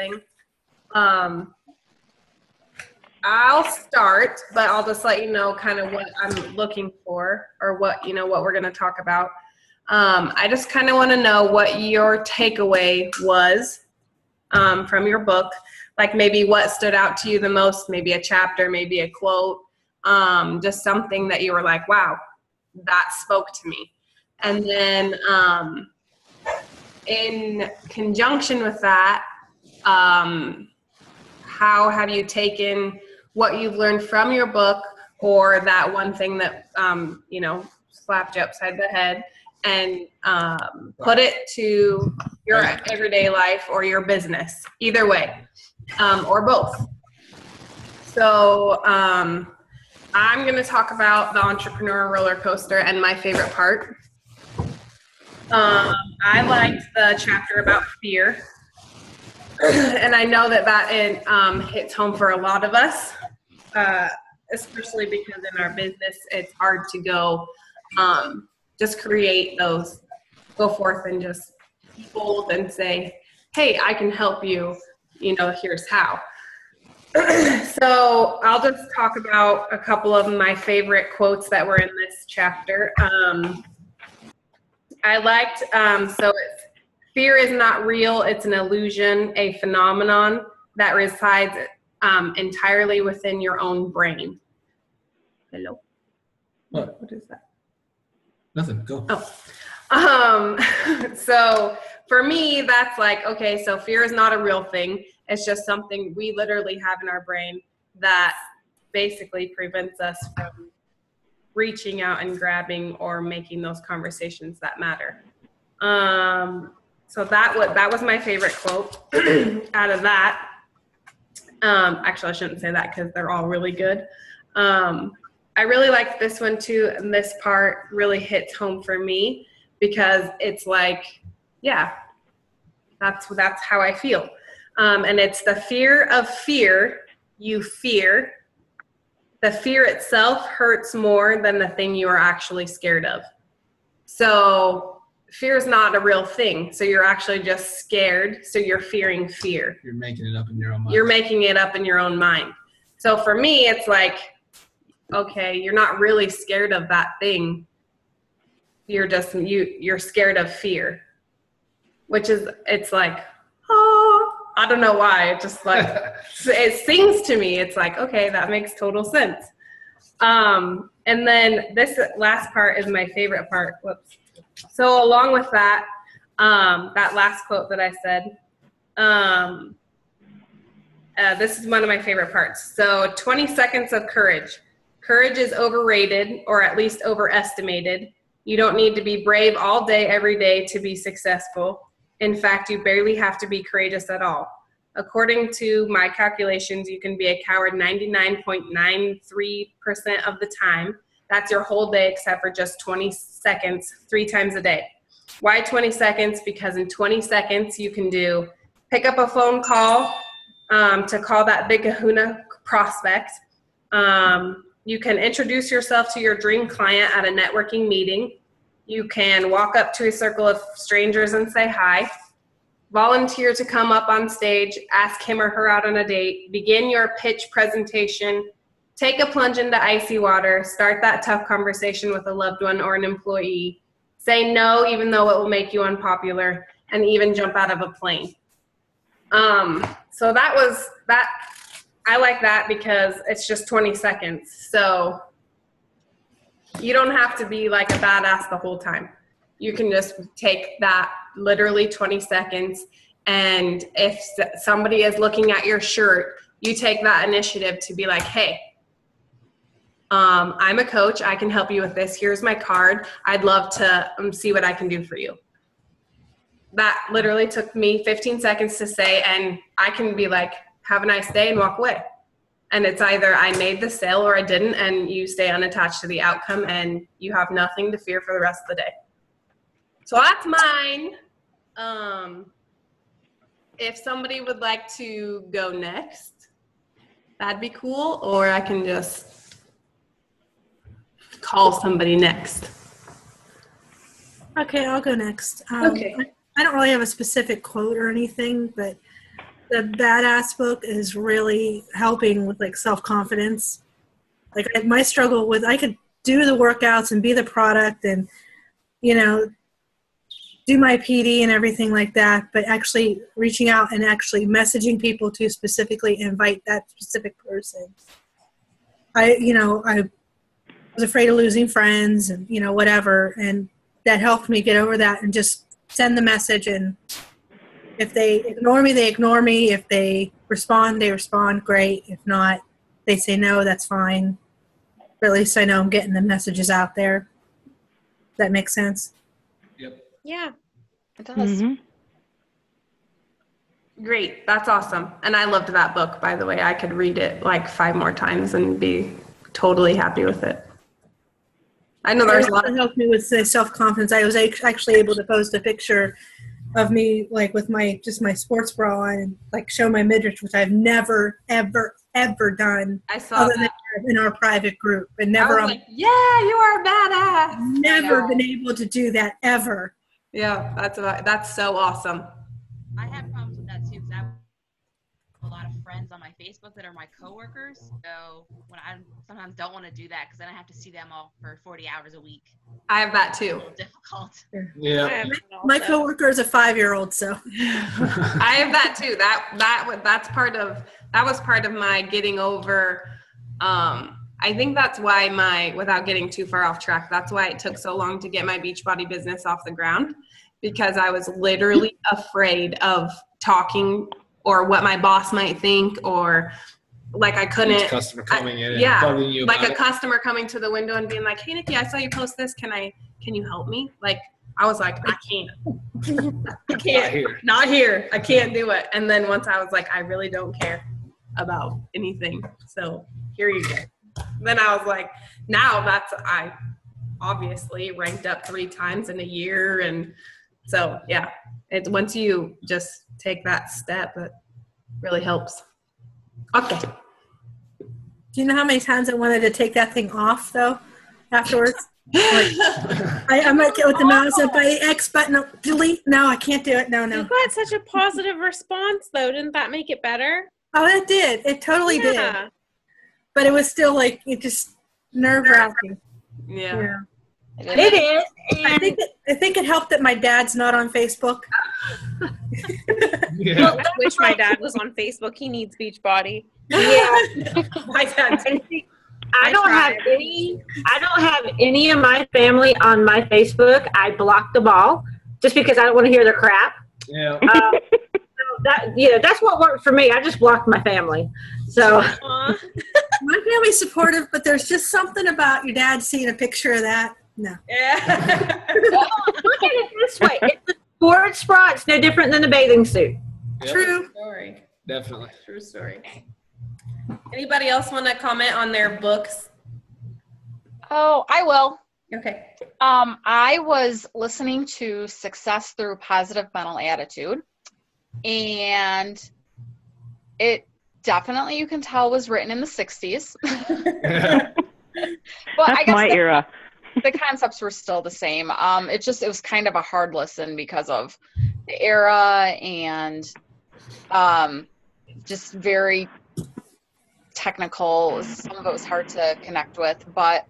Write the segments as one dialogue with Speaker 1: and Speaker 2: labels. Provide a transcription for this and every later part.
Speaker 1: thing. I'll start, but I'll just let you know kind of what I'm looking for, or what we're going to talk about. I just kind of want to know what your takeaway was from your book, like maybe what stood out to you the most, maybe a chapter, maybe a quote, just something that you were like, wow, that spoke to me. And then in conjunction with that, how have you taken what you've learned from your book, or that one thing that, slapped you upside the head, and put it to your everyday life or your business, either way, or both. So I'm going to talk about the entrepreneur roller coaster and my favorite part. I liked the chapter about fear. And I know that hits home for a lot of us, especially because in our business, it's hard to go just create those, go forth and just be bold and say, hey, I can help you, here's how. So I'll just talk about a couple of my favorite quotes that were in this chapter. I liked, so it's, fear is not real, it's an illusion, a phenomenon that resides entirely within your own brain. Hello?
Speaker 2: What?
Speaker 1: What is that?
Speaker 2: Nothing, go.
Speaker 1: Oh. So for me, that's like, okay, so fear is not a real thing. It's just something we literally have in our brain that basically prevents us from reaching out and grabbing or making those conversations that matter. So that was my favorite quote out of that. Actually, I shouldn't say that because they're all really good. I really like this one too, and this part really hits home for me because it's like, yeah, that's how I feel. And it's the fear of fear you fear. The fear itself hurts more than the thing you are actually scared of. So fear is not a real thing. So you're actually just scared. So you're fearing fear.
Speaker 2: You're making it up in your own mind.
Speaker 1: You're making it up in your own mind. So for me, it's like, okay, you're not really scared of that thing. You're just, you're scared of fear, which is, it's like, oh, I don't know why. It just like, it sings to me. It's like, okay, that makes total sense. And then this last part is my favorite part. Whoops. So along with that, that last quote that I said, this is one of my favorite parts. So 20 seconds of courage. Courage is overrated, or at least overestimated. You don't need to be brave all day, every day to be successful. In fact, you barely have to be courageous at all. According to my calculations, you can be a coward 99.93% of the time. That's your whole day except for just 20 seconds, 3 times a day. Why 20 seconds? Because in 20 seconds, you can pick up a phone call to call that big kahuna prospect. You can introduce yourself to your dream client at a networking meeting. You can walk up to a circle of strangers and say hi. Volunteer to come up on stage, ask him or her out on a date, begin your pitch presentation, take a plunge into icy water, start that tough conversation with a loved one or an employee, say no even though it will make you unpopular, and even jump out of a plane. So that was that. I like that because it's just 20 seconds. So you don't have to be like a badass the whole time. You can just take that literally 20 seconds. And if somebody is looking at your shirt, you take that initiative to be like, hey, I'm a coach. I can help you with this. Here's my card. I'd love to see what I can do for you. That literally took me 15 seconds to say, and I can be like, have a nice day and walk away. And it's either I made the sale or I didn't, and you stay unattached to the outcome and you have nothing to fear for the rest of the day. So that's mine. If somebody would like to go next, that'd be cool. Or I can just call somebody next.
Speaker 3: Okay, I'll go next.
Speaker 1: Okay.
Speaker 3: I don't really have a specific quote or anything, but the Badass book is really helping with like self-confidence. Like my struggle with, I could do the workouts and be the product and, you know, do my PD and everything like that, but actually reaching out and actually messaging people to specifically invite that specific person. I was afraid of losing friends and, you know, whatever. And that helped me get over that and just send the message. And if they ignore me, they ignore me. If they respond, they respond. Great. If not, they say no, that's fine. But at least I know I'm getting the messages out there. Does that make sense?
Speaker 2: Yep.
Speaker 4: Yeah, it does.
Speaker 5: Mm-hmm.
Speaker 1: Great. That's awesome. And I loved that book, by the way. I could read it like 5 more times and be totally happy with it. I know there's a lot
Speaker 3: of helped me with the self-confidence. I was actually able to post a picture of me like with my sports bra on and like show my midriff, which I've never ever done.
Speaker 1: I saw
Speaker 3: other
Speaker 1: that
Speaker 3: than in our private group, and never.
Speaker 1: I was like, yeah, you are a badass.
Speaker 3: Never been able to do that ever.
Speaker 1: Yeah, that's so awesome.
Speaker 4: I have problems with that too because I have a lot of friends on my Facebook that are my coworkers. So when I sometimes don't want to do that because then I have to see them all for 40 hours a week.
Speaker 1: I have that
Speaker 4: It's
Speaker 1: too.
Speaker 4: a little difficult.
Speaker 2: Yeah.
Speaker 3: My coworker is a 5-year-old, so
Speaker 1: I have that too. That was part of my getting over. I think that's why without getting too far off track, that's why it took so long to get my Beachbody business off the ground, because I was literally afraid of talking or what my boss might think, or like I couldn't.
Speaker 2: Each customer coming in and
Speaker 1: yeah,
Speaker 2: bugging you
Speaker 1: like
Speaker 2: about
Speaker 1: a
Speaker 2: it.
Speaker 1: customer coming to the window and being like, "Hey, Nikki, I saw you post this. Can you help me?" Like I was like, I can't. I can't. Not here. I can't do it. And then once I was like, I really don't care about anything. So here you go. Then I was like, now I obviously ranked up 3 times in a year. And so, yeah, it's once you just take that step, it really helps. Okay.
Speaker 3: do you know how many times I wanted to take that thing off though afterwards? Like, I might get with the mouse up by X button, no, delete. No, I can't do it. No.
Speaker 5: You got such a positive response, though. Didn't that make it better?
Speaker 3: Oh, it did. It totally did. But it was still like, it just nerve-wracking.
Speaker 1: Yeah.
Speaker 4: It is.
Speaker 3: I think it helped that my dad's not on Facebook.
Speaker 2: Yeah.
Speaker 5: Well, I wish my dad was on Facebook. He needs Beachbody.
Speaker 4: Yeah.
Speaker 1: My dad too.
Speaker 6: I don't have any of my family on my Facebook. I blocked them all just because I don't want to hear their crap.
Speaker 2: Yeah.
Speaker 6: That's what worked for me. I just blocked my family. So
Speaker 5: Aw.
Speaker 3: My family's supportive, but there's just something about your dad seeing a picture of that. No.
Speaker 1: Yeah.
Speaker 6: look at it this way: it's a sports bra. It's no different than a bathing suit.
Speaker 2: Yep.
Speaker 3: True.
Speaker 1: Story.
Speaker 2: Definitely.
Speaker 1: True story. Anybody else want to comment on their books?
Speaker 4: Oh, I will.
Speaker 1: Okay.
Speaker 4: I was listening to Success Through Positive Mental Attitude, and it definitely, you can tell, was written in the 60s.
Speaker 2: Yeah.
Speaker 4: But
Speaker 5: That's
Speaker 4: I guess
Speaker 5: my era.
Speaker 4: the concepts were still the same. It was kind of a hard listen because of the era and just very technical. Some of it was hard to connect with, but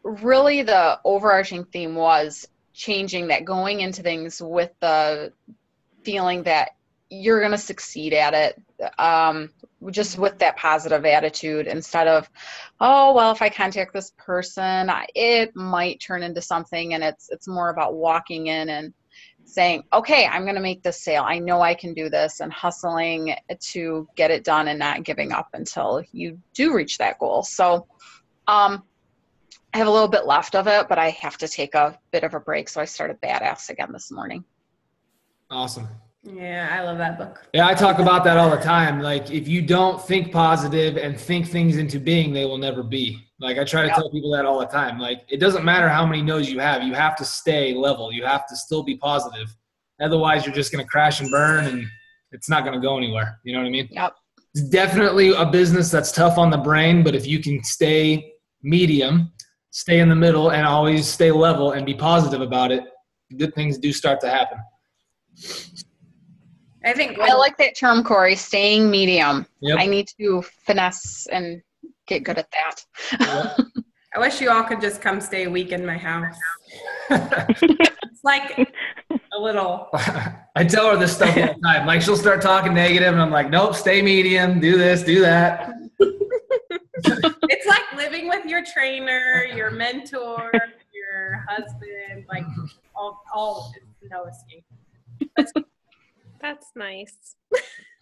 Speaker 4: really the overarching theme was changing that, going into things with the feeling that you're going to succeed at it, just with that positive attitude, instead of, oh, well, if I contact this person, it might turn into something. And it's more about walking in and saying, okay, I'm going to make this sale. I know I can do this, and hustling to get it done and not giving up until you do reach that goal. So I have a little bit left of it, but I have to take a bit of a break. So I started Badass again this morning.
Speaker 2: Awesome.
Speaker 1: Yeah, I love that book.
Speaker 2: Yeah, I talk about that all the time. Like, if you don't think positive and think things into being, they will never be. Like, I try to tell people that all the time. Like, it doesn't matter how many no's you have to stay level. You have to still be positive. Otherwise, you're just going to crash and burn, and it's not going to go anywhere. You know what I mean?
Speaker 4: Yep.
Speaker 2: It's definitely a business that's tough on the brain, but if you can stay medium, stay in the middle, and always stay level and be positive about it, good things do start to happen.
Speaker 1: I think
Speaker 4: I like that term, Corey, staying medium.
Speaker 2: Yep.
Speaker 4: I need to finesse and get good at that.
Speaker 2: Yep.
Speaker 1: I wish you all could just come stay a week in my house. It's like a little.
Speaker 2: I tell her this stuff all the time. Like, she'll start talking negative, and I'm like, nope, stay medium, do this, do that.
Speaker 1: It's like living with your trainer, your mentor, your husband, like all no escape.
Speaker 5: That's nice.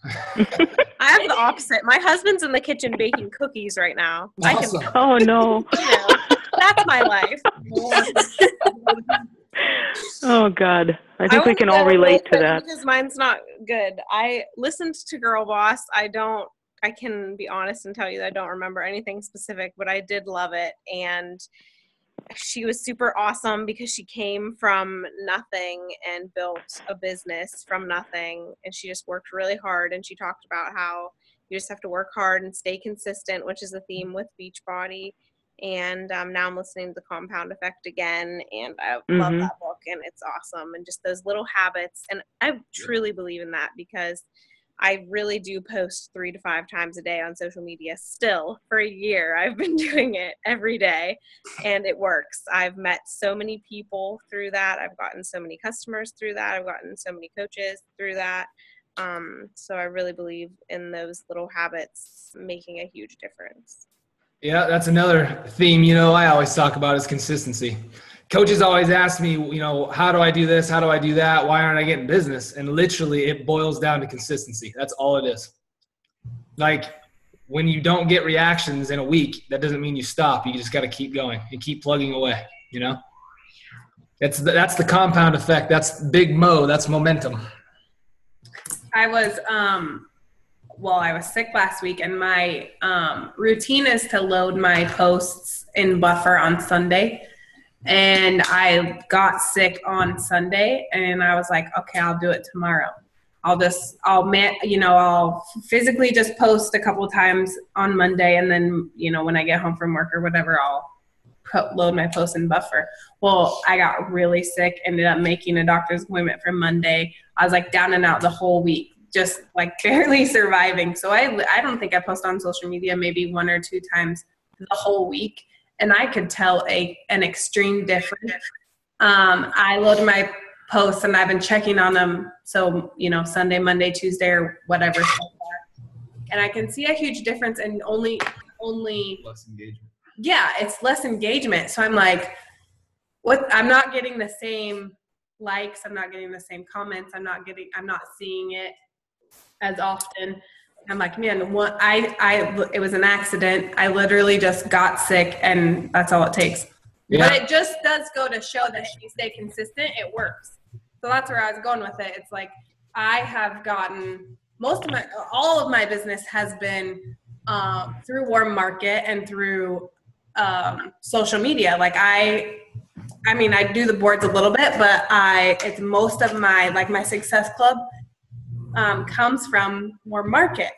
Speaker 5: I have the opposite. My husband's in the kitchen baking cookies right now.
Speaker 2: Awesome.
Speaker 7: Oh, no.
Speaker 5: That's my life.
Speaker 7: Oh, God. I think we
Speaker 5: wanna
Speaker 7: can
Speaker 5: go
Speaker 7: all
Speaker 5: real
Speaker 7: relate to
Speaker 5: quick
Speaker 7: that.
Speaker 5: because mine's not good. I listened to Girl Boss. I can be honest and tell you that I don't remember anything specific, but I did love it. And she was super awesome because she came from nothing and built a business from nothing. And she just worked really hard. And she talked about how you just have to work hard and stay consistent, which is a theme with Beachbody. And now I'm listening to The Compound Effect again, and I love that book, and it's awesome. And just those little habits, and I truly believe in that because I really do post 3 to 5 times a day on social media still. For a year, I've been doing it every day, and it works. I've met so many people through that. I've gotten so many customers through that. I've gotten so many coaches through that. So I really believe in those little habits making a huge difference.
Speaker 2: Yeah, that's another theme, I always talk about is consistency. Coaches always ask me, how do I do this? How do I do that? Why aren't I getting business? And literally it boils down to consistency. That's all it is. Like, when you don't get reactions in a week, that doesn't mean you stop. You just got to keep going and keep plugging away, That's the compound effect. That's big mo. That's momentum.
Speaker 1: I was sick last week, and my routine is to load my posts in Buffer on Sunday. And I got sick on Sunday, and I was like, okay, I'll do it tomorrow. I'll physically just post a couple times on Monday, and then, when I get home from work or whatever, I'll load my posts in Buffer. Well, I got really sick, ended up making a doctor's appointment for Monday. I was like down and out the whole week, just like barely surviving. So I don't think I posted on social media maybe 1 or 2 times the whole week. And I could tell an extreme difference. I loaded my posts, and I've been checking on them. So, Sunday, Monday, Tuesday, or whatever. And I can see a huge difference in only
Speaker 2: Less engagement.
Speaker 1: Yeah, it's less engagement. So I'm like, I'm not getting the same likes. I'm not getting the same comments. I'm not seeing it as often. I'm like, man, it was an accident. I literally just got sick, and that's all it takes. Yeah. But it just does go to show that if you stay consistent, it works. So that's where I was going with it. It's like, I have gotten all of my business has been through Warm Market and through social media. Like I do the boards a little bit, but it's most of my Success Club comes from Warm Market.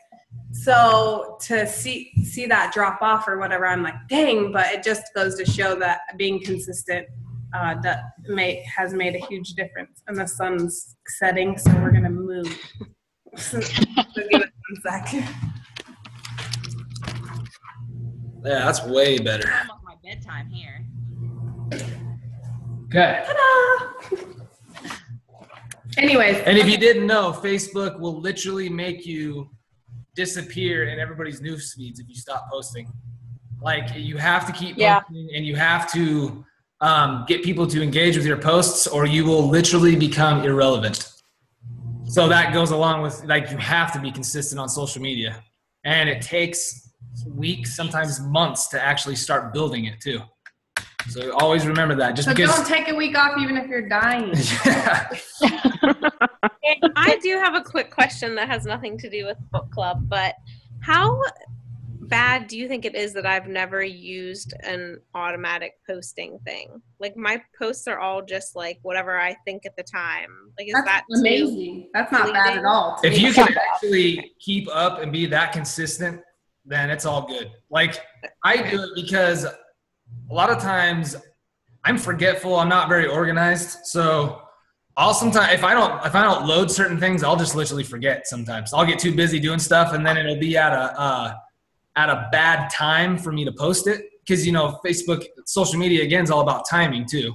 Speaker 1: So to see that drop off or whatever, I'm like, dang, but it just goes to show that being consistent has made a huge difference. And the sun's setting, so we're gonna move. So give it 1 second.
Speaker 2: Yeah, that's way better.
Speaker 8: Almost my bedtime here.
Speaker 2: Okay.
Speaker 1: Ta-da! Anyways.
Speaker 2: And if you didn't know, Facebook will literally make you disappear in everybody's news feeds if you stop posting. Like, you have to keep posting, and you have to get people to engage with your posts, or you will literally become irrelevant. So that goes along with, you have to be consistent on social media. And it takes weeks, sometimes months, to actually start building it too. So always remember that.
Speaker 1: Don't take a week off even if you're dying.
Speaker 2: Yeah.
Speaker 5: I do have a quick question that has nothing to do with book club, but how bad do you think it is that I've never used an automatic posting thing? Like, my posts are all just like whatever I think at the time. Like, is that
Speaker 1: amazing? That's not bad at all.
Speaker 2: If you can actually keep up and be that consistent, then it's all good. Like, I do it because a lot of times I'm forgetful. I'm not very organized. So I'll sometimes, if I don't load certain things, I'll just literally forget sometimes. I'll get too busy doing stuff, and then it'll be at a bad time for me to post it. Because, Facebook, social media, again, is all about timing too.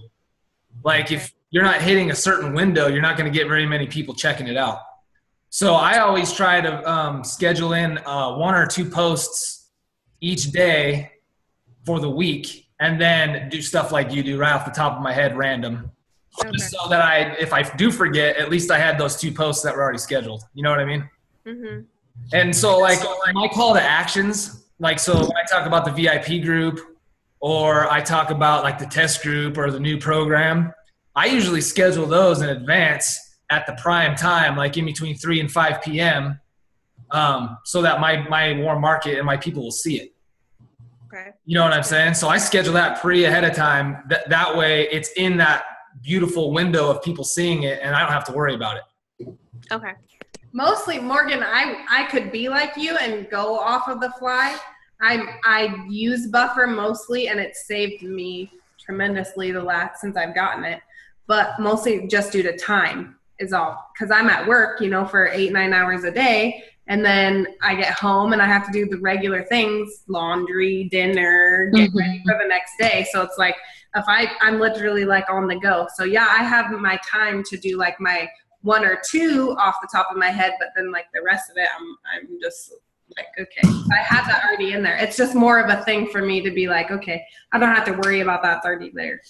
Speaker 2: Like if you're not hitting a certain window, you're not going to get very many people checking it out. So I always try to schedule in 1 or 2 posts each day for the week, and then do stuff like you do right off the top of my head, random.
Speaker 1: Okay.
Speaker 2: Just so that if I do forget, at least I had those 2 posts that were already scheduled. You know what I mean?
Speaker 5: Mm-hmm.
Speaker 2: And so like my call to actions, like, so when I talk about the VIP group, or I talk about like the test group or the new program, I usually schedule those in advance at the prime time, like in between 3 and 5 p.m. So that my warm market and my people will see it.
Speaker 5: Okay.
Speaker 2: You know what I'm saying? So I schedule that ahead of time. That way it's in that beautiful window of people seeing it, and I don't have to worry about it.
Speaker 5: Okay.
Speaker 1: Mostly, Morgan, I could be like you and go off of the fly. I use Buffer mostly, and it's saved me tremendously since I've gotten it. But mostly just due to time is all. Because I'm at work, for 8-9 hours a day, and then I get home and I have to do the regular things, laundry, dinner, get ready for the next day. So it's like if I'm literally like on the go. So yeah, I have my time to do like my 1 or 2 off the top of my head, but then like the rest of it, I'm just like, okay, I have that already in there. It's just more of a thing for me to be like, okay, I don't have to worry about that. It's already there.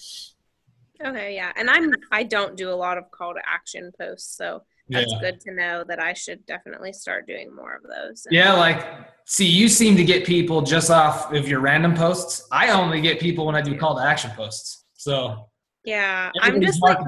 Speaker 5: Okay, yeah. And I don't do a lot of call to action posts, so that's good to know that I should definitely start doing more of those.
Speaker 2: Yeah, like, see, you seem to get people just off of your random posts. I only get people when I do call to action posts. So
Speaker 5: yeah, I'm just like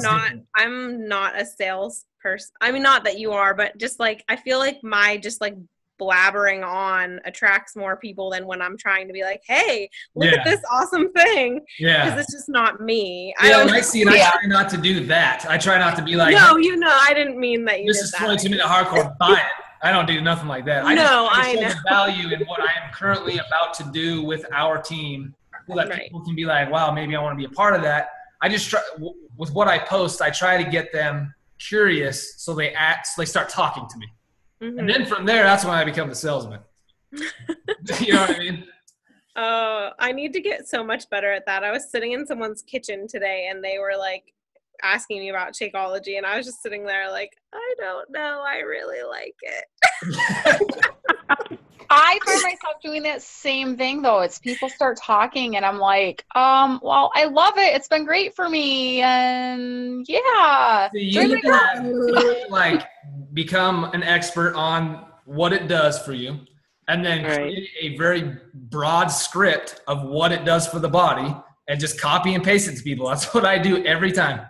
Speaker 5: I'm not a sales person. I mean, not that you are, but just like I feel like my just like blabbering on attracts more people than when I'm trying to be like, hey, look at this awesome thing. Yeah. Because it's just not me. I
Speaker 2: try not to do that. I try not to be like,
Speaker 5: no, I didn't mean that you
Speaker 2: this is 22-minute hardcore, buy it. I don't do nothing like that. I know the value in what I am currently about to do with our team, so that people can be like, wow, maybe I want to be a part of that. I just try, with what I post, I try to get them curious so they start talking to me. Mm-hmm. And then from there, that's when I become the salesman. You know what I mean?
Speaker 5: I need to get so much better at that. I was sitting in someone's kitchen today, and they were like asking me about Shakeology, and I was just sitting there like, I don't know, I really like it.
Speaker 4: I find myself doing that same thing though. It's people start talking and I'm like, well, I love it. It's been great for me. And yeah.
Speaker 2: So you like become an expert on what it does for you, and then create a very broad script of what it does for the body and just copy and paste it to people. That's what I do every time.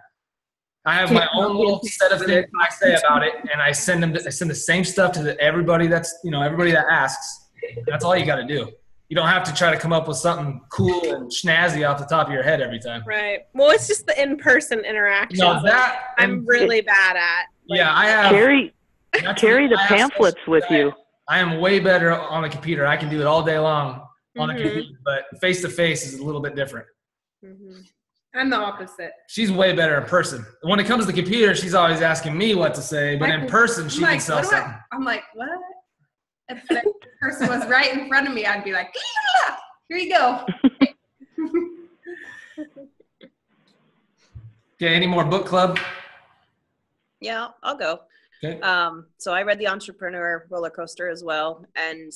Speaker 2: I have my own little set of things I say about it, and I send the same stuff to everybody everybody that asks. That's all you got to do. You don't have to try to come up with something cool and snazzy off the top of your head every time.
Speaker 5: Right. Well, it's just the in-person interaction that I'm really bad at.
Speaker 2: I have
Speaker 7: carry the pamphlets with you.
Speaker 2: I am way better on the computer. I can do it all day long on the computer, but face-to-face is a little bit different.
Speaker 5: Mm-hmm.
Speaker 1: I'm the opposite.
Speaker 2: She's way better in person. When it comes to the computer, she's always asking me what to say, but in person, she can sell something.
Speaker 1: I'm like, what? If the person was right in front of me, I'd be like, yeah, here you go.
Speaker 2: Okay, any more book club?
Speaker 8: Yeah, I'll go.
Speaker 2: Okay.
Speaker 8: So I read The Entrepreneur Rollercoaster as well, and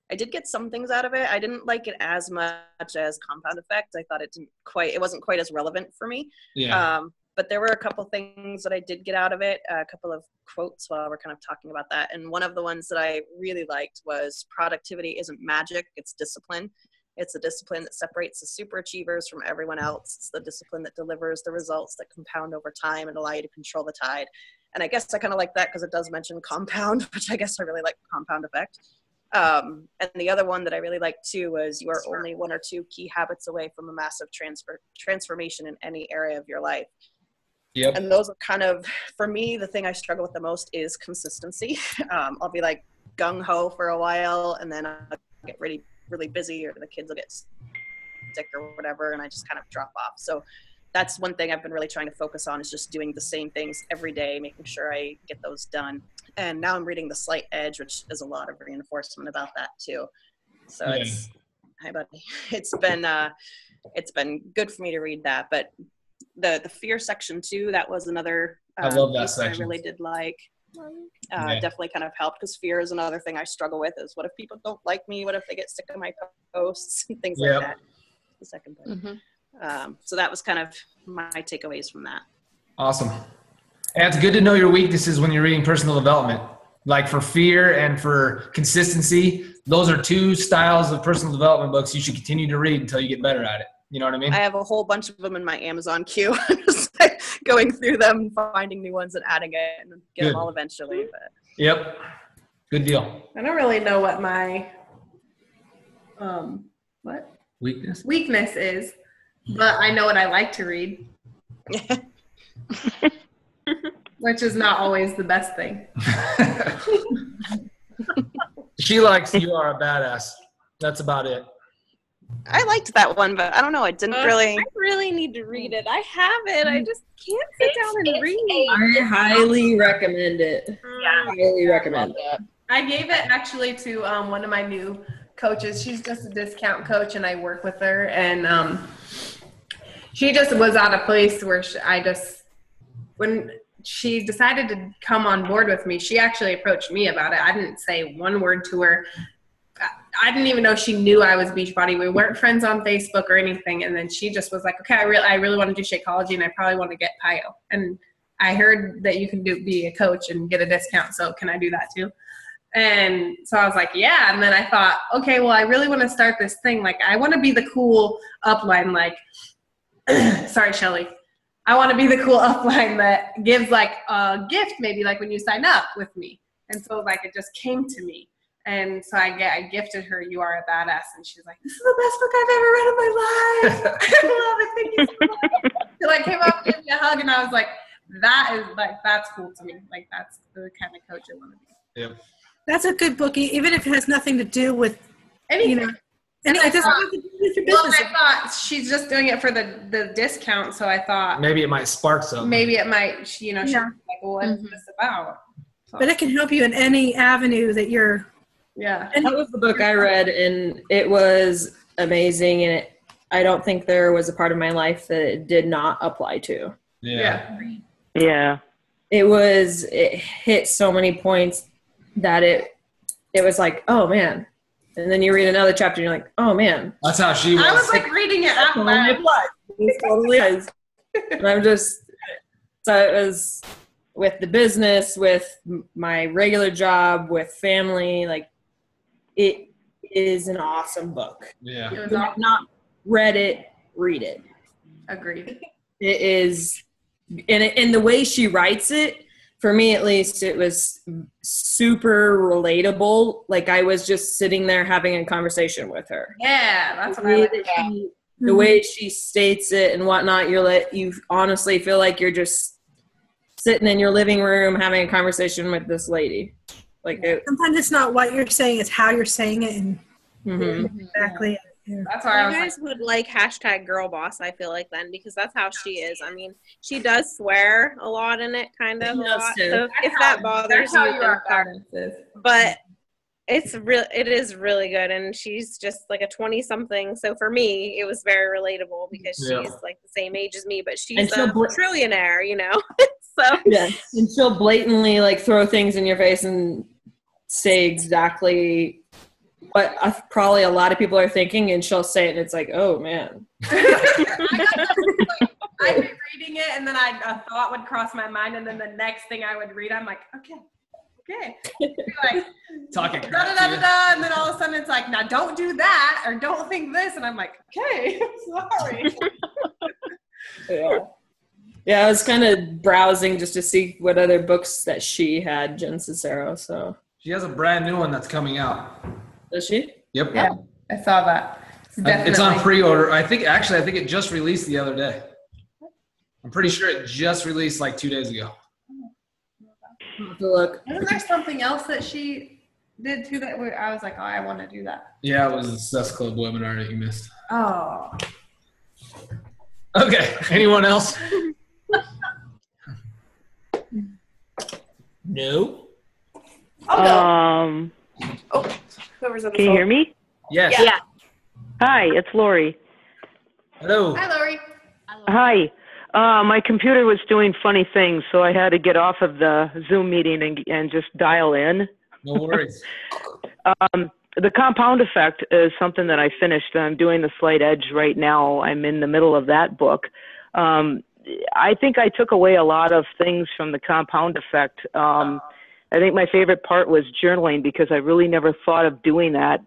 Speaker 8: I did get some things out of it. I didn't like it as much as Compound Effect. I thought it wasn't quite as relevant for me.
Speaker 2: Yeah.
Speaker 8: But there were a couple things that I did get out of it, a couple of quotes while we're kind of talking about that. And one of the ones that I really liked was productivity isn't magic, it's discipline. It's a discipline that separates the super achievers from everyone else. It's the discipline that delivers the results that compound over time and allow you to control the tide. And I guess I kind of like that because it does mention compound, which I guess I really like Compound Effect. And the other one that I really liked too was you are only 1 or 2 key habits away from a massive transformation in any area of your life.
Speaker 2: Yep.
Speaker 8: And those are kind of, for me, the thing I struggle with the most is consistency. I'll be like gung-ho for a while, and then I'll get really busy, or the kids will get sick or whatever, and I just kind of drop off. So that's one thing I've been really trying to focus on, is just doing the same things every day, making sure I get those done. And now I'm reading The Slight Edge, which is a lot of reinforcement about that too. So it's, hi buddy, it's been good for me to read that. But the fear section too, that was another
Speaker 2: I love that
Speaker 8: piece that I
Speaker 2: section.
Speaker 8: really did like. Definitely kind of helped, because fear is another thing I struggle with, is what if people don't like me? What if they get sick of my posts and things like that? The second book. So that was kind of my takeaways from that.
Speaker 2: Awesome. And it's good to know your weaknesses when you're reading personal development. Like for fear and for consistency, those are two styles of personal development books you should continue to read until you get better at it. You know what I mean?
Speaker 8: I have a whole bunch of them in my Amazon queue. I'm just like going through them, finding new ones and adding it, and get them all eventually. But.
Speaker 2: Yep. Good deal.
Speaker 1: I don't really know what my weakness is, but I know what I like to read. Which is not always the best thing.
Speaker 2: She likes You Are a Badass. That's about it.
Speaker 8: I liked that one, but I don't know. It didn't really.
Speaker 5: I really need to read it. I have it. I just can't sit down and read.
Speaker 9: I highly recommend it. Highly recommend it.
Speaker 1: I gave it actually to one of my new coaches. She's just a discount coach, and I work with her. And she just was at a place where when she decided to come on board with me, she actually approached me about it. I didn't say one word to her. I didn't even know she knew I was Beachbody. We weren't friends on Facebook or anything. And then she just was like, okay, I really want to do Shakeology, and I probably want to get PIO. And I heard that you can be a coach and get a discount. So can I do that too? And so I was like, yeah. And then I thought, okay, well, I really want to start this thing. Like, I want to be the cool upline, like, sorry, Shelly. I want to be the cool upline that gives like a gift, maybe like when you sign up with me. And so like, it just came to me. And so I gifted her You Are a Badass, and she's like, this is the best book I've ever read in my life. I love it. Thank you so much. She like came up and gave me a hug, and I was like, that's cool to me. Like, that's the kind of coach I want to be.
Speaker 2: Yep.
Speaker 3: That's a good book, even if it has nothing to do with
Speaker 1: anything.
Speaker 3: You know, and it doesn't have to do with your business.
Speaker 1: Well, I thought she's just doing it for the discount, so I thought
Speaker 2: maybe it might spark something.
Speaker 1: Maybe it might, she's like, well, what is this about? So.
Speaker 3: But it can help you in any avenue that you're.
Speaker 1: Yeah.
Speaker 9: And that was the book I read, and it was amazing, and I don't think there was a part of my life that it did not apply to.
Speaker 2: Yeah.
Speaker 9: It hit so many points that it was like, oh man. And then you read another chapter and you're like, oh man.
Speaker 2: That's how she was.
Speaker 1: I was like reading it out loud.
Speaker 9: It totally is. And I'm just, so it was with the business, with my regular job, with family, like, it is an awesome book.
Speaker 2: Yeah.
Speaker 9: If you have not read it, read it.
Speaker 1: Agreed.
Speaker 9: It is, and the way she writes it, for me at least, it was super relatable. Like, I was just sitting there having a conversation with her.
Speaker 1: Yeah, that's what I like.
Speaker 9: The way she states it and whatnot, you honestly feel like you're just sitting in your living room having a conversation with this lady. Like,
Speaker 3: sometimes it's not what you're saying, it's how you're saying it, and exactly.
Speaker 1: Yeah. That's why
Speaker 5: you guys would like #girlboss, I feel like, then, because that's how she is. I mean, she does swear a lot in it, kind of a lot. So if that bothers you, but it is really good, and she's just like a 20-something. So for me, it was very relatable because she's like the same age as me, but she's a trillionaire, you know. So
Speaker 9: and she'll blatantly like throw things in your face and say exactly what probably a lot of people are thinking, and she'll say it, and it's like, oh man.
Speaker 1: I'd be reading it, and then a thought would cross my mind, and then the next thing I would read, I'm like, okay. Like,
Speaker 2: talking
Speaker 1: da, da, da, da, da, and then all of a sudden it's like, now don't do that, or don't think this, and I'm like, okay, sorry.
Speaker 9: Yeah, I was kind of browsing just to see what other books that she had, Jen Cicero. So
Speaker 2: she has a brand new one that's coming out.
Speaker 9: Does she?
Speaker 2: Yep.
Speaker 1: Yeah, I saw that.
Speaker 2: It's on pre-order. I think it just released the other day. I'm pretty sure it just released like 2 days ago.
Speaker 9: Look.
Speaker 1: Isn't there something else that she did too that I was like, oh, I want to do that?
Speaker 2: Yeah, it was a Success Club webinar that you missed.
Speaker 1: Oh.
Speaker 2: Okay. Anyone else? No.
Speaker 5: I'll go. Whoever's on the
Speaker 7: Can you
Speaker 5: phone.
Speaker 7: hear me?
Speaker 2: Yes.
Speaker 6: Yeah.
Speaker 7: Hi, it's Lori.
Speaker 2: Hello.
Speaker 1: Hi, Lori.
Speaker 7: Hi. My computer was doing funny things, so I had to get off of the Zoom meeting and just dial in.
Speaker 2: No worries.
Speaker 7: The compound effect is something that I finished. I'm doing the Slight Edge right now. I'm in the middle of that book. I think I took away a lot of things from the compound effect. I think my favorite part was journaling, because I really never thought of doing that,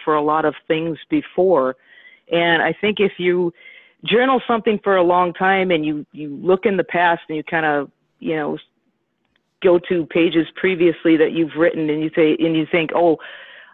Speaker 7: for a lot of things before. And I think if you journal something for a long time and you look in the past and you kind of, go to pages previously that you've written and you think, oh,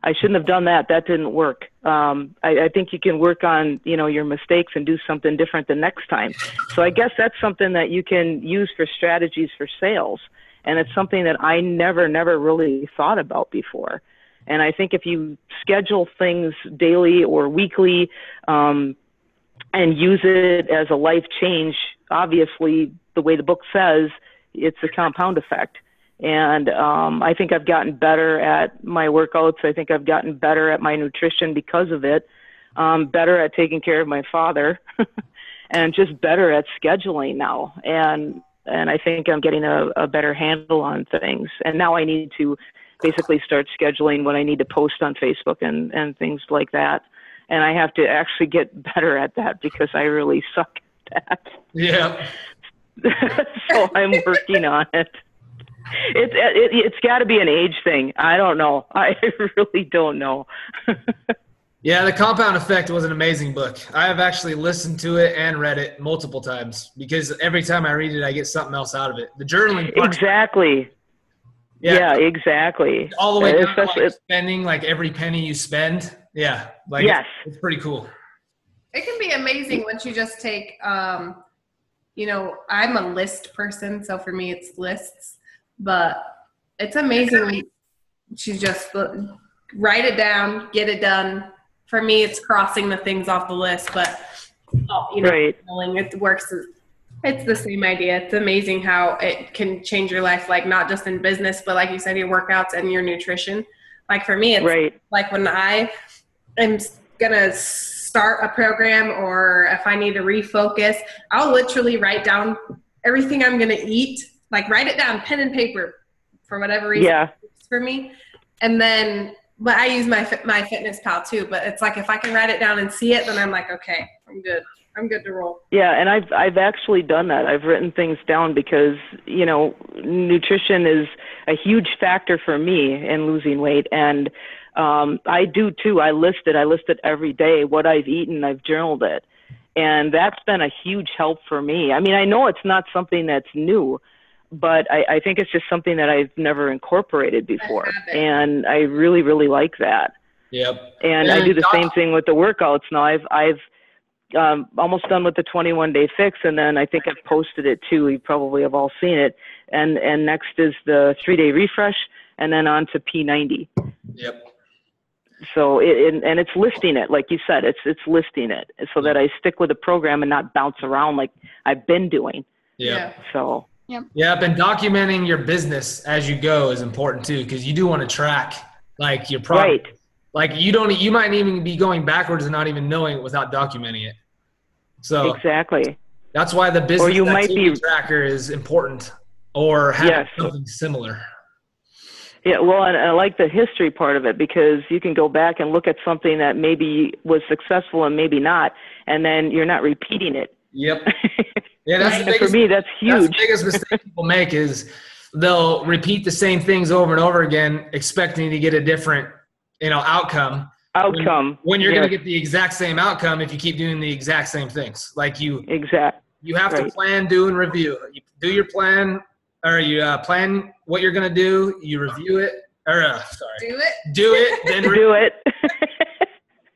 Speaker 7: I shouldn't have done that. That didn't work. I think you can work on, your mistakes and do something different the next time. So I guess that's something that you can use for strategies for sales. And it's something that I never really thought about before. And I think if you schedule things daily or weekly, and use it as a life change, obviously the way the book says, it's a compound effect. And I think I've gotten better at my workouts. I think I've gotten better at my nutrition because of it, better at taking care of my father, and just better at scheduling now. And I think I'm getting a better handle on things. And now I need to basically start scheduling what I need to post on Facebook and things like that. And I have to actually get better at that because I really suck at that.
Speaker 2: Yeah.
Speaker 7: So I'm working on it. It's got to be an age thing. I don't know. I really don't know.
Speaker 2: Yeah, The Compound Effect was an amazing book. I have actually listened to it and read it multiple times because every time I read it, I get something else out of it. The journaling part.
Speaker 7: Exactly. Yeah, exactly.
Speaker 2: All the way down to like spending, like every penny you spend. Yeah. Like
Speaker 7: yes.
Speaker 2: It's pretty cool.
Speaker 1: It can be amazing once you just take, I'm a list person, so for me it's lists, but it's amazing when you just write it down, get it done. For me, it's crossing the things off the list, but
Speaker 7: right.
Speaker 1: It works. It's the same idea. It's amazing how it can change your life, like not just in business, but like you said, your workouts and your nutrition. Like for me, it's
Speaker 7: right.
Speaker 1: Like when I am gonna start a program or if I need to refocus, I'll literally write down everything I'm gonna eat, like write it down, pen and paper, for whatever reason.
Speaker 7: Yeah.
Speaker 1: It's for me. And then, but I use my Fitness Pal too. But it's like if I can write it down and see it, then I'm like, okay, I'm good. I'm good to roll.
Speaker 7: Yeah, and I've actually done that. I've written things down because, nutrition is a huge factor for me in losing weight. And I do too. I list it every day, what I've eaten, I've journaled it. And that's been a huge help for me. I mean, I know it's not something that's new, but I think it's just something that I've never incorporated before. And I really, really like that.
Speaker 2: Yep.
Speaker 7: And I do the same thing with the workouts now. I've almost done with the 21-day fix, and then I think I've posted it too. You probably have all seen it. And next is the 3-day refresh, and then on to P90.
Speaker 2: Yep.
Speaker 7: So it's listing it, like you said, it's listing it so that I stick with the program and not bounce around like I've been doing.
Speaker 2: Yeah.
Speaker 7: So.
Speaker 2: Yep. And documenting your business as you go is important too, because you do want to track like your progress.
Speaker 7: Right.
Speaker 2: Like you might even be going backwards and not even knowing it without documenting it. So
Speaker 7: exactly.
Speaker 2: That's why the business
Speaker 7: or you might be,
Speaker 2: tracker is important, or have something similar.
Speaker 7: Yeah, well, and I like the history part of it because you can go back and look at something that maybe was successful and maybe not, and then you're not repeating it.
Speaker 2: Yep. Yeah, that's the biggest,
Speaker 7: for me, that's huge.
Speaker 2: That's the biggest mistake people make is they'll repeat the same things over and over again, expecting to get a different, outcome. When you're going to get the exact same outcome if you keep doing the exact same things. Like you have to plan, do, and review. You do your plan, or you plan what you're going to do. You review it, do it, then
Speaker 7: do it,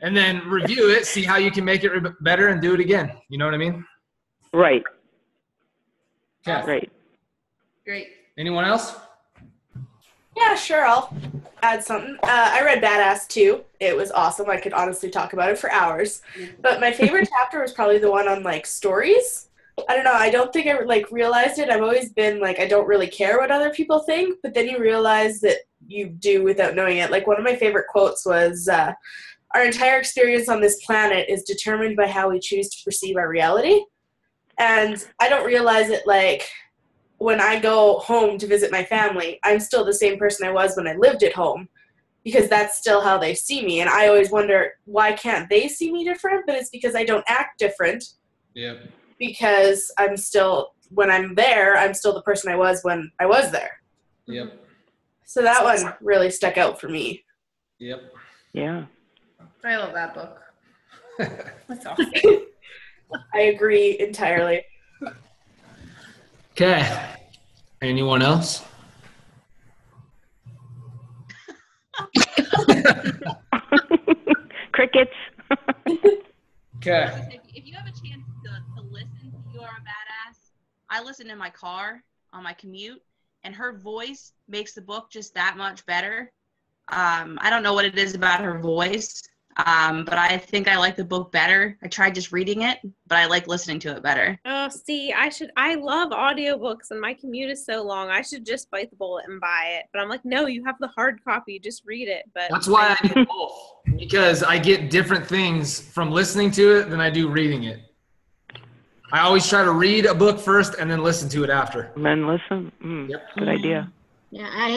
Speaker 2: and then review it. See how you can make it better, and do it again. You know what I mean?
Speaker 7: Right.
Speaker 2: Okay.
Speaker 7: Right.
Speaker 1: Great.
Speaker 2: Anyone else?
Speaker 10: Yeah, sure. I'll add something. I read Badass too. It was awesome. I could honestly talk about it for hours. But my favorite chapter was probably the one on like stories. I don't know. I don't think I like realized it. I've always been like, I don't really care what other people think. But then you realize that you do without knowing it. Like one of my favorite quotes was, "Our entire experience on this planet is determined by how we choose to perceive our reality." And I don't realize it like. When I go home to visit my family, I'm still the same person I was when I lived at home because that's still how they see me. And I always wonder, why can't they see me different? But it's because I don't act different.
Speaker 2: Yep.
Speaker 10: Because I'm still, when I'm there, I'm still the person I was when I was there.
Speaker 2: Yep.
Speaker 10: So that one really stuck out for me.
Speaker 2: Yep.
Speaker 7: Yeah.
Speaker 1: I love that book. That's awesome.
Speaker 10: I agree entirely.
Speaker 2: Okay. Anyone else?
Speaker 7: Crickets.
Speaker 2: Okay.
Speaker 11: If you have a chance to listen to You Are a Badass, I listen in my car on my commute, and her voice makes the book just that much better. I don't know what it is about her voice, but I think I like the book better. I tried just reading it, but I like listening to it better.
Speaker 5: Oh, see, I love audiobooks and my commute is so long. I should just bite the bullet and buy it. But I'm like, no, you have the hard copy, just read it. But
Speaker 2: That's why I do both, because I get different things from listening to it than I do reading it. I always try to read a book first and then listen to it after.
Speaker 7: And then listen.
Speaker 2: Yep.
Speaker 7: Good idea.
Speaker 6: Yeah, I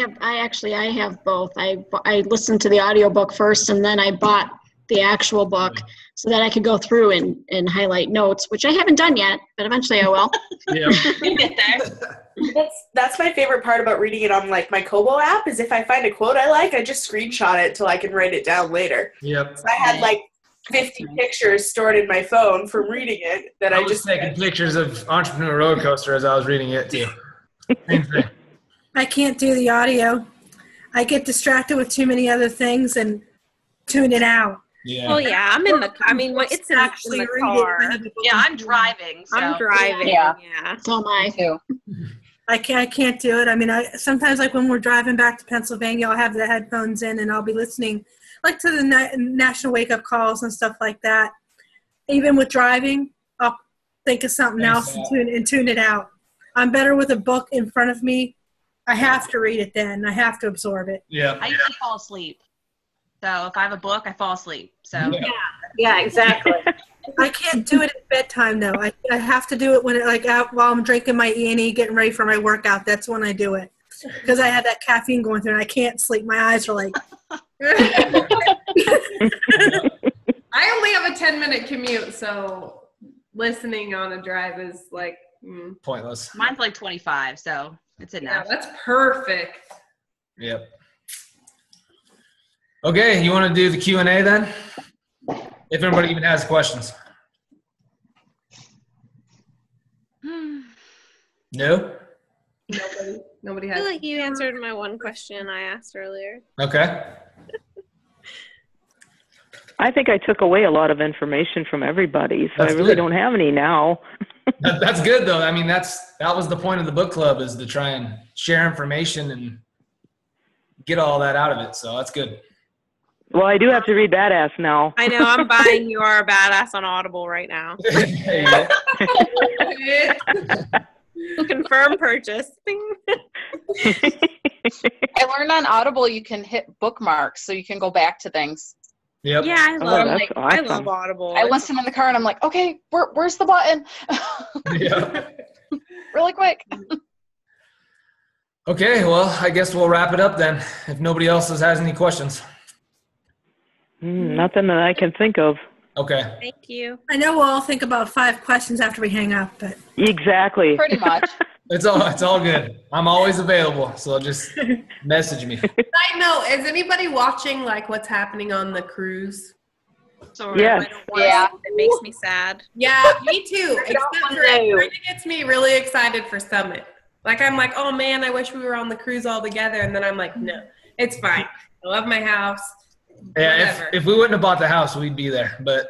Speaker 6: have both. I listened to the audiobook first and then I bought the actual book so that I could go through and highlight notes, which I haven't done yet, but eventually I will.
Speaker 2: Yeah.
Speaker 11: You get there.
Speaker 10: That's my favorite part about reading it on like my Kobo app is if I find a quote I like, I just screenshot it till I can write it down later.
Speaker 2: Yep.
Speaker 10: So I had like 50 pictures stored in my phone from reading it that I
Speaker 2: was
Speaker 10: just
Speaker 2: taking pictures of Entrepreneur Rollercoaster as I was reading it too. Same thing.
Speaker 3: I can't do the audio. I get distracted with too many other things and tune it out.
Speaker 2: Yeah.
Speaker 5: well, yeah, I'm in the. I mean, it's in the car.
Speaker 11: Yeah, I'm driving. So.
Speaker 5: I'm driving.
Speaker 4: Yeah.
Speaker 5: Yeah.
Speaker 6: So am I.
Speaker 4: Too.
Speaker 3: I can't do it. I mean, sometimes like when we're driving back to Pennsylvania, I'll have the headphones in and I'll be listening like to the national wake up calls and stuff like that. Even with driving, I'll think of something else and tune it out. I'm better with a book in front of me. I have to read it then. I have to absorb it.
Speaker 2: Yeah.
Speaker 11: I usually fall asleep. So if I have a book, I fall asleep. So
Speaker 6: Yeah, exactly.
Speaker 3: I can't do it at bedtime though. I have to do it when while I'm drinking my E&E, getting ready for my workout. That's when I do it because I have that caffeine going through and I can't sleep. My eyes are like.
Speaker 1: I only have a 10-minute commute, so listening on a drive is like
Speaker 2: Pointless.
Speaker 11: mine's like 25, so it's enough.
Speaker 1: Yeah, that's perfect.
Speaker 2: Yep. Okay, you want to do the Q&A then? If anybody even has questions. No?
Speaker 1: Nobody
Speaker 5: I
Speaker 1: has.
Speaker 5: feel like you answered my one question I asked earlier.
Speaker 2: Okay.
Speaker 7: I think I took away a lot of information from everybody, so
Speaker 2: That's
Speaker 7: I really
Speaker 2: good.
Speaker 7: don't have any now.
Speaker 2: That's good though. I mean, that was the point of the book club, is to try and share information and get all that out of it. So that's good.
Speaker 7: Well, I do have to read Badass now.
Speaker 5: I know. I'm buying You Are a Badass on Audible right now.
Speaker 2: There you go.
Speaker 5: Confirm purchase. Bing.
Speaker 4: I learned on Audible you can hit bookmarks so you can go back to things.
Speaker 2: Yep.
Speaker 5: Yeah, I love.
Speaker 7: that's
Speaker 5: I
Speaker 7: awesome.
Speaker 5: love Audible.
Speaker 4: I listen in the car and I'm like, okay, where's the button?
Speaker 2: Yeah.
Speaker 4: Really quick.
Speaker 2: Okay, well, I guess we'll wrap it up then, if nobody else has any questions.
Speaker 7: Nothing that I can think of.
Speaker 2: Okay.
Speaker 5: Thank you.
Speaker 3: I know we'll all think about 5 questions after we hang up, but
Speaker 7: Exactly.
Speaker 4: Pretty much.
Speaker 2: It's all good. I'm always available, so just message me.
Speaker 1: Side note, is anybody watching like what's happening on the cruise?
Speaker 11: So
Speaker 7: Yes.
Speaker 4: Yeah.
Speaker 5: It makes me sad.
Speaker 1: Yeah, me too. Except for
Speaker 6: know.
Speaker 1: it kind of gets me really excited for Summit. Like I'm like, oh man, I wish we were on the cruise all together. And then I'm like, no, it's fine. I love my house.
Speaker 2: Yeah,
Speaker 1: Whatever.
Speaker 2: if we wouldn't have bought the house, we'd be there. But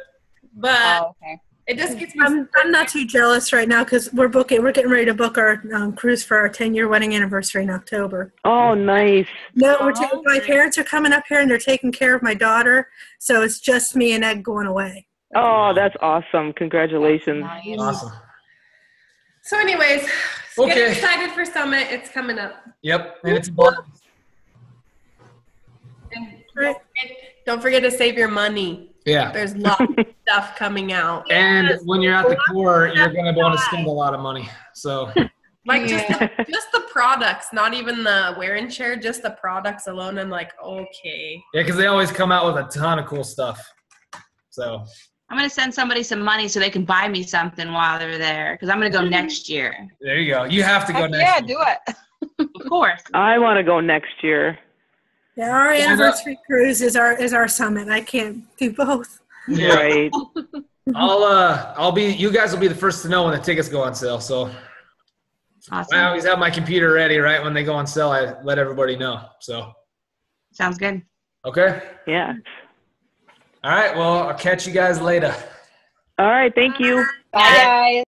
Speaker 1: But
Speaker 4: Oh, okay.
Speaker 1: It just gets me.
Speaker 3: I'm not too jealous right now because we're getting ready to book our cruise for our 10-year wedding anniversary in October.
Speaker 7: Oh, nice.
Speaker 3: No, my parents are coming up here and they're taking care of my daughter, so it's just me and Ed going away.
Speaker 7: Oh, that's awesome. Congratulations.
Speaker 11: Nice.
Speaker 2: Awesome.
Speaker 1: So anyways,
Speaker 2: Okay.
Speaker 1: get excited for Summit. It's coming up.
Speaker 2: Yep. And it's important.
Speaker 1: And don't forget to save your money.
Speaker 2: Yeah.
Speaker 1: There's lots of stuff coming out.
Speaker 2: And when you're at the core, you're going to want to spend a lot of money. So,
Speaker 1: Like just the products, not even the wear and share, just the products alone. I'm like, okay.
Speaker 2: yeah, because they always come out with a ton of cool stuff. So,
Speaker 11: I'm going to send somebody some money so they can buy me something while they're there because I'm going to go next year.
Speaker 2: there you go. You have to go
Speaker 4: Heck
Speaker 2: next
Speaker 4: yeah,
Speaker 2: year.
Speaker 4: do it.
Speaker 11: Of course.
Speaker 7: I want to go next year.
Speaker 3: Yeah, our anniversary cruise is our summit. I can't do both.
Speaker 2: Yeah.
Speaker 7: Right.
Speaker 2: You guys will be the first to know when the tickets go on sale. So,
Speaker 11: Awesome.
Speaker 2: I always have my computer ready right when they go on sale. I let everybody know. So,
Speaker 11: Sounds good.
Speaker 2: okay.
Speaker 7: Yeah.
Speaker 2: All right. Well, I'll catch you guys later.
Speaker 7: All right. Thank you.
Speaker 4: Bye, guys.